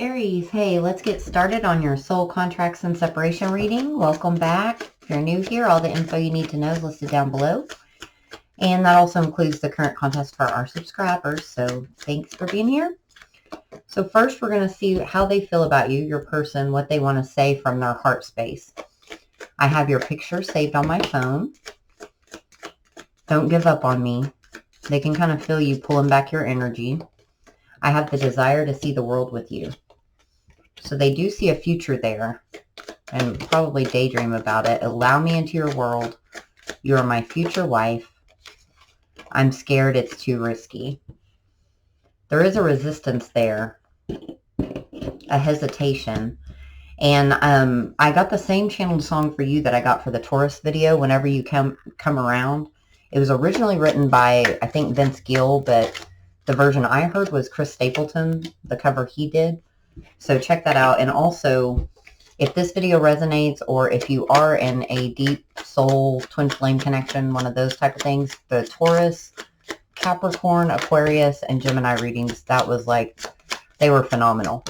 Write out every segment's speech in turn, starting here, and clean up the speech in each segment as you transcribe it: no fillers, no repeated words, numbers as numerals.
Aries, hey, let's get started on your soul contracts and separation reading. Welcome back. If you're new here, all the info you need to know is listed down below. And that also includes the current contest for our subscribers. So thanks for being here. So first, we're going to see how they feel about you, your person, what they want to say from their heart space. I have your picture saved on my phone. Don't give up on me. They can kind of feel you pulling back your energy. I have the desire to see the world with you. So they do see a future there and probably daydream about it. Allow me into your world. You are my future wife. I'm scared it's too risky. There is a resistance there, a hesitation. And I got the same channeled song for you that I got for the Taurus video, Whenever You Come Around. It was originally written by, I think, Vince Gill, but the version I heard was Chris Stapleton, the cover he did. So check that out. And also, if this video resonates, or if you are in a deep soul twin flame connection, one of those type of things, the Taurus, Capricorn, Aquarius, and Gemini readings, that was like, they were phenomenal.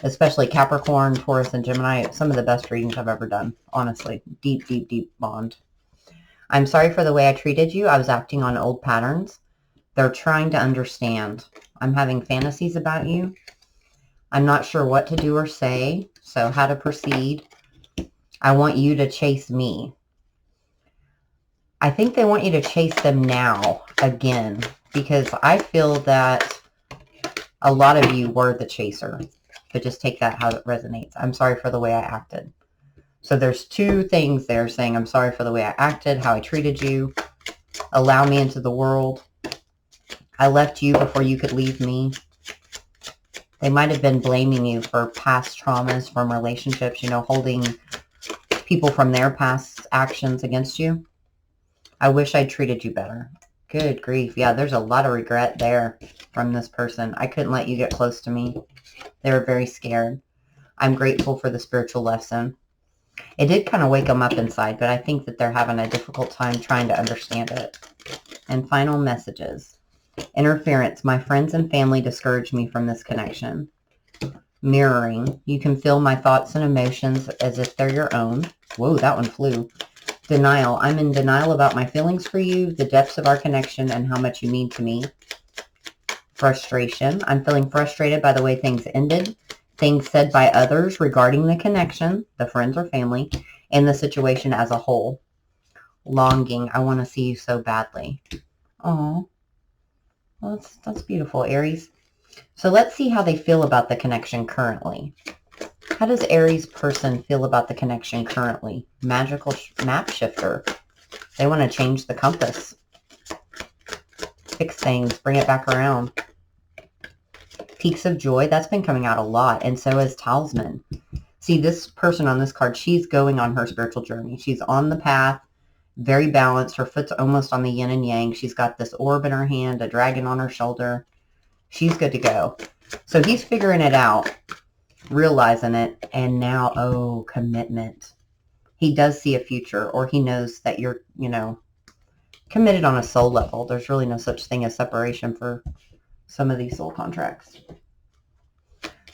Especially Capricorn, Taurus, and Gemini, some of the best readings I've ever done. Honestly, deep, deep, deep bond. I'm sorry for the way I treated you. I was acting on old patterns. They're trying to understand. I'm having fantasies about you. I'm not sure what to do or say, so how to proceed. I want you to chase me. I think they want you to chase them now again, because I feel that a lot of you were the chaser. But just take that how it resonates. I'm sorry for the way I acted. So there's two things there saying, I'm sorry for the way I acted, how I treated you. Allow me into the world. I left you before you could leave me. They might have been blaming you for past traumas from relationships, you know, holding people from their past actions against you. I wish I treated you better. Good grief. Yeah, there's a lot of regret there from this person. I couldn't let you get close to me. They were very scared. I'm grateful for the spiritual lesson. It did kind of wake them up inside, but I think that they're having a difficult time trying to understand it. And final messages. Interference. My friends and family discourage me from this connection. Mirroring. You can feel my thoughts and emotions as if they're your own. Whoa, that one flew. Denial. I'm in denial about my feelings for you, the depths of our connection, and how much you mean to me. Frustration. I'm feeling frustrated by the way things ended, things said by others regarding the connection, the friends or family, and the situation as a whole. Longing. I want to see you so badly. Oh. Well, that's beautiful, Aries. So let's see how they feel about the connection currently. How does Aries person feel about the connection currently? Magical map shifter. They want to change the compass. Fix things. Bring it back around. Peaks of joy. That's been coming out a lot. And so is talisman. See, this person on this card, she's going on her spiritual journey. She's on the path. Very balanced. Her foot's almost on the yin and yang. She's got this orb in her hand, a dragon on her shoulder. She's good to go. So he's figuring it out, realizing it, and now, oh, commitment. He does see a future, or he knows that you're, you know, committed on a soul level. There's really no such thing as separation for some of these soul contracts.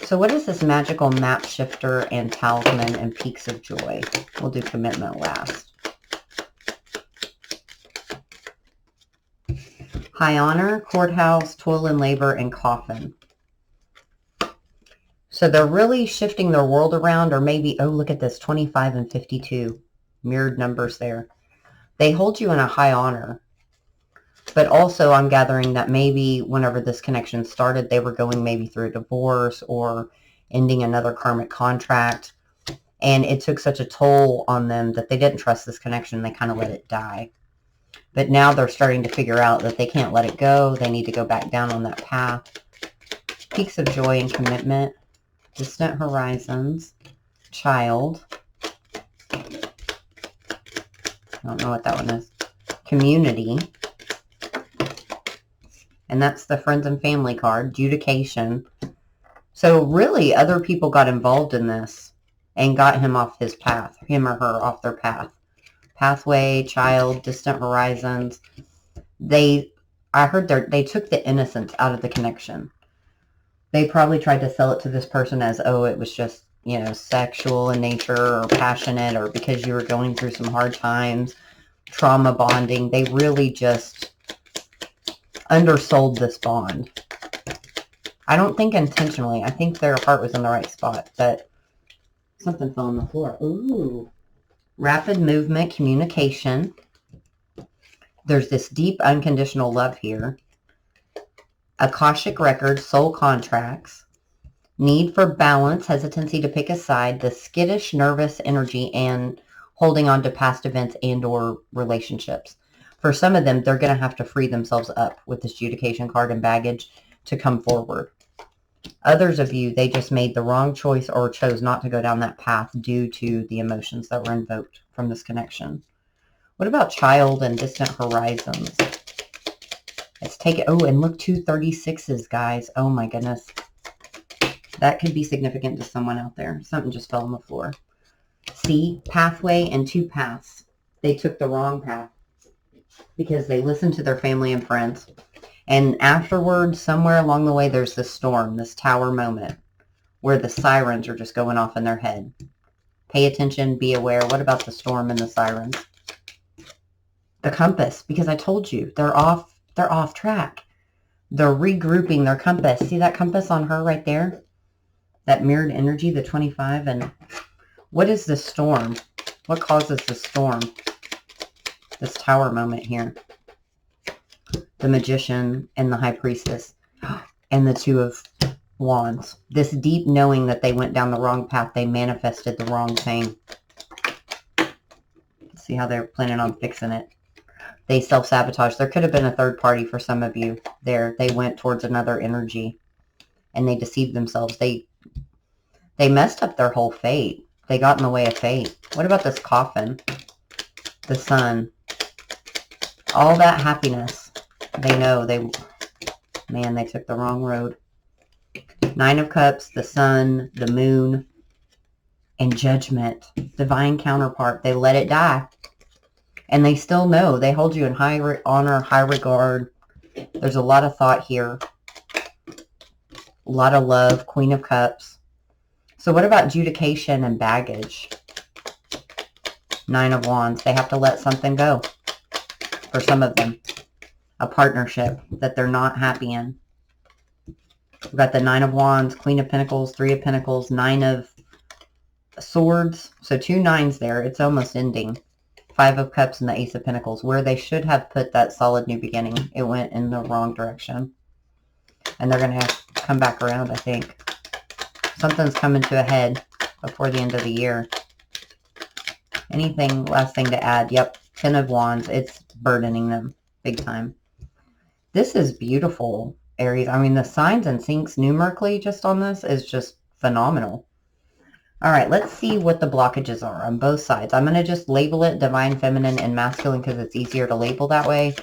So what is this magical map shifter and talisman and peaks of joy? We'll do commitment last. High honor, courthouse, toil and labor, and coffin. So they're really shifting their world around, or maybe, oh, look at this, 25 and 52. Mirrored numbers there. They hold you in a high honor. But also I'm gathering that maybe whenever this connection started, they were going maybe through a divorce or ending another karmic contract. And it took such a toll on them that they didn't trust this connection. They kind of let it die. But now they're starting to figure out that they can't let it go. They need to go back down on that path. Peaks of joy and commitment. Distant horizons. Child. I don't know what that one is. Community. And that's the friends and family card. Judication. So really, other people got involved in this and got him off his path. Him or her off their path. Pathway, child, distant horizons. I heard they took the innocence out of the connection. They probably tried to sell it to this person as, oh, it was just, you know, sexual in nature or passionate or because you were going through some hard times, trauma bonding. They really just undersold this bond. I don't think intentionally. I think their heart was in the right spot, but something fell on the floor. Ooh. Rapid movement, communication. There's this deep unconditional love here. Akashic records, soul contracts, need for balance, hesitancy to pick a side, the skittish, nervous energy, and holding on to past events and or relationships. For some of them, they're going to have to free themselves up with this adjudication card and baggage to come forward. Others of you, they just made the wrong choice or chose not to go down that path due to the emotions that were invoked from this connection. What about child and distant horizons? Let's take it. Oh, and look, 2 36s, guys. Oh, my goodness. That could be significant to someone out there. Something just fell on the floor. See, pathway and 2 paths. They took the wrong path because they listened to their family and friends. And afterwards, somewhere along the way, there's this storm, this tower moment where the sirens are just going off in their head. Pay attention, be aware. What about the storm and the sirens? The compass, because I told you, they're off track. They're regrouping their compass. See that compass on her right there? That mirrored energy, the 25. And what is the storm? What causes the storm? This tower moment here. The magician and the high priestess and the 2 of wands. This deep knowing that they went down the wrong path. They manifested the wrong thing. Let's see how they're planning on fixing it. They self-sabotage. There could have been a third party for some of you there. They went towards another energy and they deceived themselves. They messed up their whole fate. They got in the way of fate. What about this coffin? The sun. All that happiness. They know they took the wrong road. 9 of Cups, the sun, the moon, and judgment. Divine counterpart. They let it die. And they still know. They hold you in high honor, high regard. There's a lot of thought here. A lot of love. Queen of Cups. So what about adjudication and baggage? 9 of Wands. They have to let something go. For some of them. A partnership that they're not happy in. We've got the 9 of Wands, Queen of Pentacles, 3 of Pentacles, 9 of Swords. So 2 9s there. It's almost ending. 5 of Cups and the Ace of Pentacles, where they should have put that solid new beginning. It went in the wrong direction. And they're going to have to come back around, I think. Something's coming to a head before the end of the year. Anything, last thing to add? Yep, 10 of Wands. It's burdening them big time. This is beautiful, Aries. I mean, the signs and syncs numerically just on this is just phenomenal. All right, let's see what the blockages are on both sides. I'm going to just label it divine, feminine, and masculine because it's easier to label that way.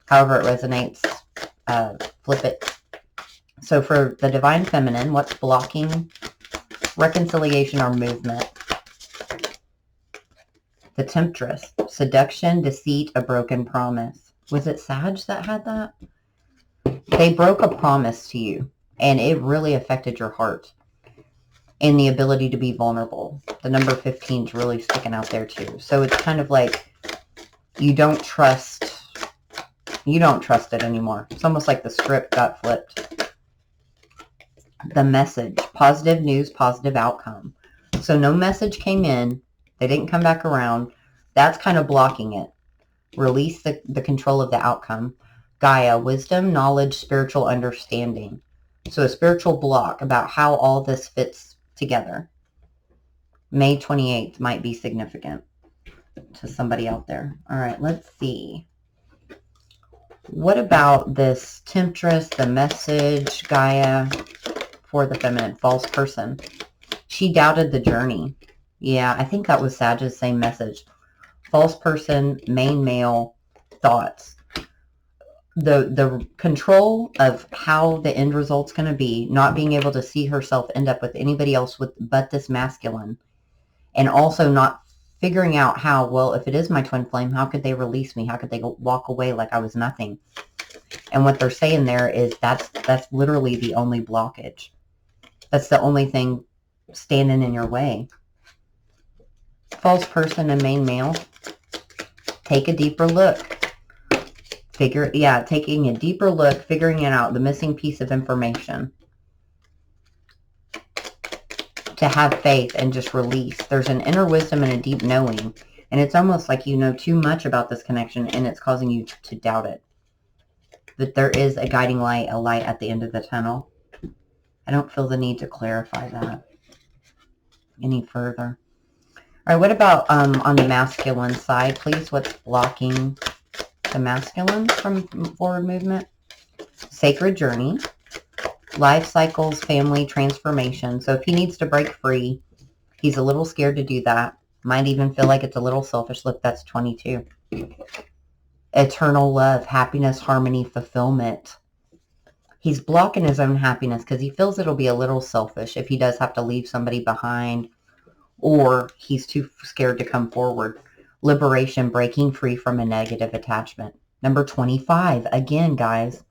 However it resonates, flip it. So for the divine feminine, what's blocking reconciliation or movement? The Temptress, seduction, deceit, a broken promise. Was it Sag that had that? They broke a promise to you, and it really affected your heart. And the ability to be vulnerable. The number 15 is really sticking out there too. So it's kind of like you don't trust it anymore. It's almost like the script got flipped. The message, positive news, positive outcome. So no message came in. They didn't come back around. That's kind of blocking it. Release the control of the outcome. Gaia, wisdom, knowledge, spiritual understanding. So a spiritual block about how all this fits together. May 28th might be significant to somebody out there. All right, let's see. What about this Temptress, the message, Gaia, for the feminine, false person? She doubted the journey. Yeah, I think that was Sag's same message. False person, main male, thoughts. The control of how the end result's going to be, not being able to see herself end up with anybody else but this masculine, and also not figuring out how, well, if it is my twin flame, how could they release me? How could they walk away like I was nothing? And what they're saying there is that's literally the only blockage. That's the only thing standing in your way. False person and main male. Take a deeper look. Taking a deeper look, figuring it out, the missing piece of information. To have faith and just release. There's an inner wisdom and a deep knowing. And it's almost like you know too much about this connection and it's causing you to doubt it. But there is a guiding light, a light at the end of the tunnel. I don't feel the need to clarify that any further. All right, what about on the masculine side, please? What's blocking the masculine from forward movement? Sacred journey, life cycles, family transformation. So if he needs to break free, he's a little scared to do that. Might even feel like it's a little selfish. Look, that's 22. Eternal love, happiness, harmony, fulfillment. He's blocking his own happiness because he feels it'll be a little selfish if he does have to leave somebody behind, or he's too scared to come forward. Liberation, breaking free from a negative attachment. Number 25. Again, guys,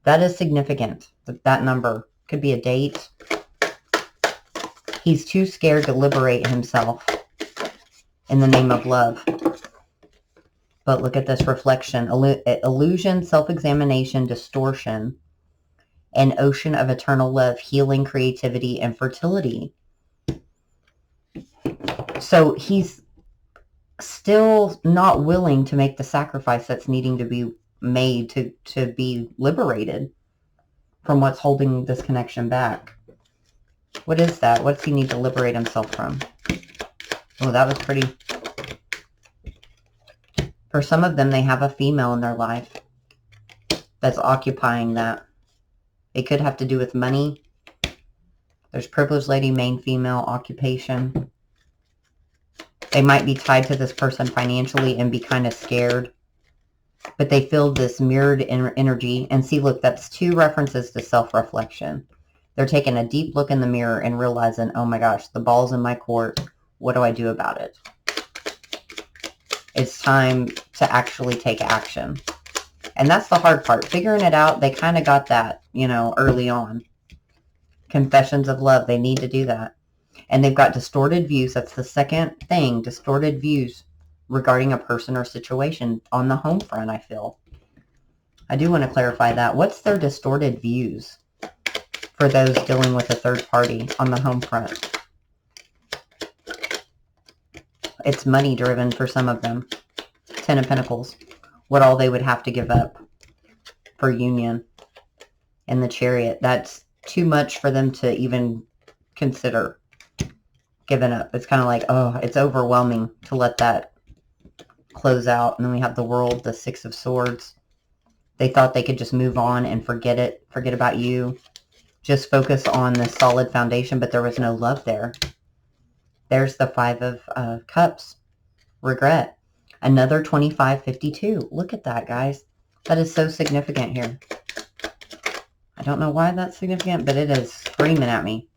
that is significant. That number could be a date. He's too scared to liberate himself in the name of love. But look at this reflection. Illusion, self-examination, distortion, an ocean of eternal love, healing, creativity, and fertility. So he's still not willing to make the sacrifice that's needing to be made to be liberated from what's holding this connection back. What is that? What's he need to liberate himself from? Oh, that was pretty. For some of them, they have a female in their life that's occupying that. It could have to do with money. There's privileged lady, main female, occupation. They might be tied to this person financially and be kind of scared. But they feel this mirrored energy. And see, look, that's 2 references to self-reflection. They're taking a deep look in the mirror and realizing, oh my gosh, the ball's in my court. What do I do about it? It's time to actually take action. And that's the hard part. Figuring it out, they kind of got that, early on. Confessions of love, they need to do that. And they've got distorted views. That's the second thing, distorted views regarding a person or situation on the home front, I feel. I do want to clarify that. What's their distorted views for those dealing with a third party on the home front? It's money driven for some of them. 10 of Pentacles. What all they would have to give up for union. And the Chariot. That's too much for them to even consider giving up. It's kind of like, oh, it's overwhelming to let that close out. And then we have the World, the 6 of Swords. They thought they could just move on and forget it. Forget about you. Just focus on the solid foundation, but there was no love there. There's the 5 of Cups. Regret. Another 2552. Look at that, guys. That is so significant here. I don't know why that's significant, but it is screaming at me.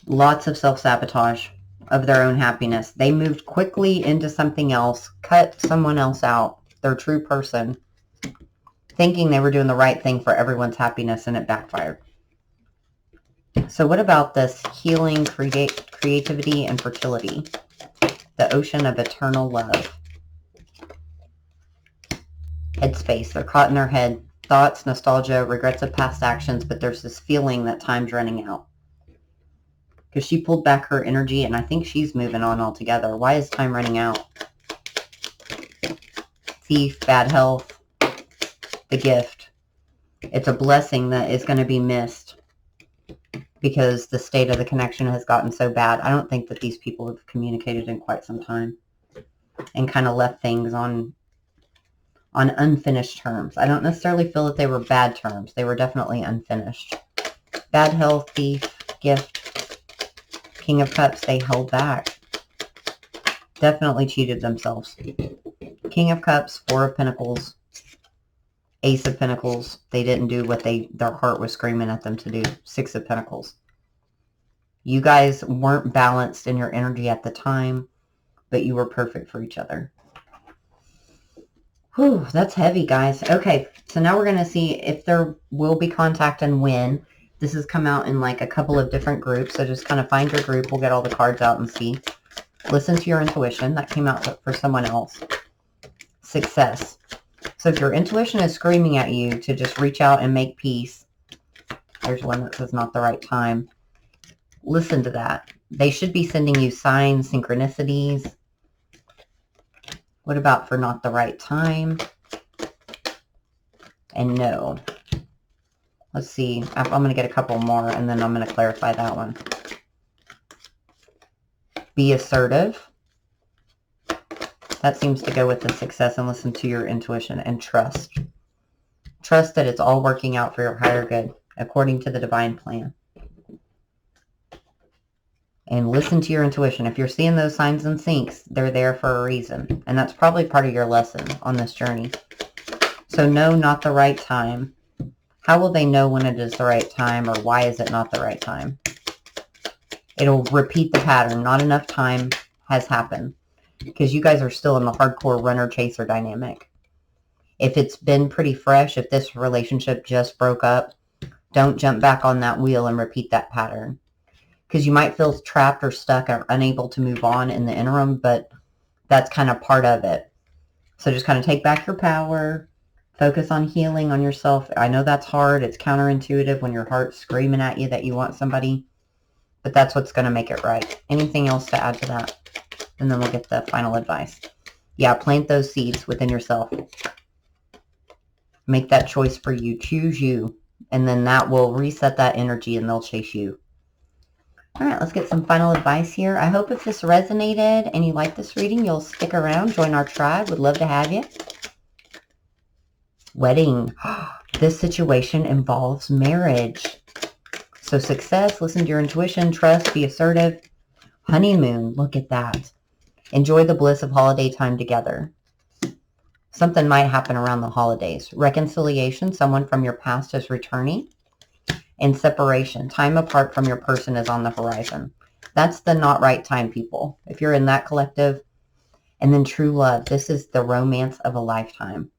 Lots of self-sabotage of their own happiness. They moved quickly into something else, cut someone else out, their true person, thinking they were doing the right thing for everyone's happiness, and it backfired. So what about this healing, creativity, and fertility? The ocean of eternal love. Headspace. They're caught in their head. Thoughts, nostalgia, regrets of past actions, but there's this feeling that time's running out. Because she pulled back her energy, and I think she's moving on altogether. Why is time running out? Thief, bad health, the gift. It's a blessing that is going to be missed because the state of the connection has gotten so bad. I don't think that these people have communicated in quite some time and kind of left things on unfinished terms. I don't necessarily feel that they were bad terms. They were definitely unfinished. Bad health, thief, gift, King of Cups, they held back. Definitely cheated themselves. King of Cups, 4 of Pentacles, Ace of Pentacles. They didn't do what their heart was screaming at them to do. 6 of Pentacles. You guys weren't balanced in your energy at the time, but you were perfect for each other. Whew, that's heavy, guys. Okay, so now we're going to see if there will be contact and when. This has come out in like a couple of different groups, so just kind of find your group. We'll get all the cards out and see. Listen to your intuition. That came out for someone else. Success. So if your intuition is screaming at you to just reach out and make peace, there's one that says not the right time. Listen to that. They should be sending you signs, synchronicities. What about for not the right time? And no. Let's see. I'm going to get a couple more, and then I'm going to clarify that one. Be assertive. That seems to go with the success, and listen to your intuition, and trust. Trust that it's all working out for your higher good, according to the divine plan. And listen to your intuition. If you're seeing those signs and syncs, they're there for a reason. And that's probably part of your lesson on this journey. So no, not the right time. How will they know when it is the right time, or why is it not the right time? It'll repeat the pattern. Not enough time has happened. Because you guys are still in the hardcore runner-chaser dynamic. If it's been pretty fresh, if this relationship just broke up, don't jump back on that wheel and repeat that pattern. Because you might feel trapped or stuck or unable to move on in the interim, but that's kind of part of it. So just kind of take back your power, focus on healing on yourself. I know that's hard. It's counterintuitive when your heart's screaming at you that you want somebody, but that's what's going to make it right. Anything else to add to that? And then we'll get the final advice. Yeah, plant those seeds within yourself. Make that choice for you. Choose you. And then that will reset that energy and they'll chase you. All right, let's get some final advice here. I hope if this resonated and you like this reading, you'll stick around, join our tribe. Would love to have you. Wedding. This situation involves marriage. So success, listen to your intuition, trust, be assertive. Honeymoon, look at that. Enjoy the bliss of holiday time together. Something might happen around the holidays. Reconciliation, someone from your past is returning. And separation, time apart from your person is on the horizon. That's the not right time, people. If you're in that collective. And then true love. This is the romance of a lifetime.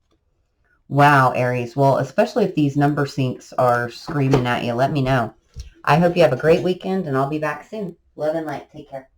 Wow, Aries. Well, especially if these number syncs are screaming at you, let me know. I hope you have a great weekend, and I'll be back soon. Love and light. Take care.